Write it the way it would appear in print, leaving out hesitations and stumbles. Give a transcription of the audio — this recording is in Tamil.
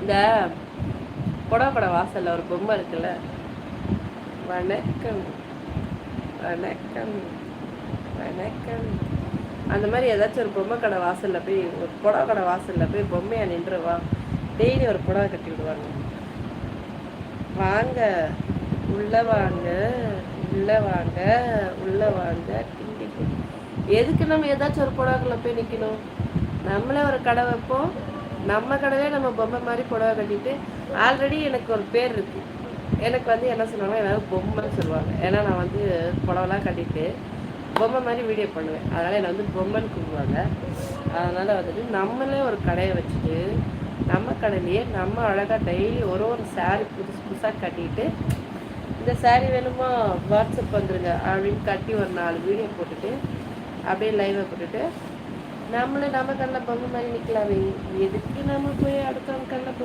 இந்த புடவை கடை வாசலில் ஒரு பொம்மை இருக்குல்ல, வணக்கம் வணக்கம் வணக்கம், அந்த மாதிரி ஏதாச்சும் ஒரு பொம்மை கடை வாசலில் போய், ஒரு புடவை கடை வாசலில் போய் பொம்மையாக நின்றுவா. டெய்லி ஒரு புடவை கட்டி விடுவாங்க. வாங்க உள்ளே வாங்க உள்ளே வாங்க உள்ளே வாங்க. எதுக்கு நம்ம ஏதாச்சும் ஒரு புடவைக்குள்ள போய் நிற்கணும்? நம்மளே ஒரு கடை வைப்போம், நம்ம கடையிலே நம்ம பொம்மை மாதிரி புடவை கட்டிட்டு. ஆல்ரெடி எனக்கு ஒரு பேர் இருக்குது. எனக்கு வந்து என்ன சொல்லுவாங்க, எல்லாரும் பொம்மைன்னு சொல்லுவாங்க. ஏன்னா நான் வந்து புடவைலாம் கட்டிட்டு பொம்மை மாதிரி வீடியோ பண்ணுவேன். அதனால் என்னை வந்து பொம்மைன்னு கூப்பிடுவாங்க. அதனால் வந்துட்டு நம்மளே ஒரு கடையை வச்சுட்டு நம்ம கடையிலேயே நம்ம அழகாக டெய்லி ஒரு சாரீ புதுசு புதுசாக கட்டிட்டு, இந்த சாரீ வேணுமா வாட்ஸ்அப் வந்துடுங்க அப்படின்னு கட்டி ஒரு 4 வீடியோ போட்டுட்டு அப்படியே லைவை போட்டுட்டு நம்மளே நம்ம கண்ணில் பொம்மை மாதிரி நிற்கலாமே. எதுக்கு நம்ம போய் அடுத்தவங்க கண்ணில்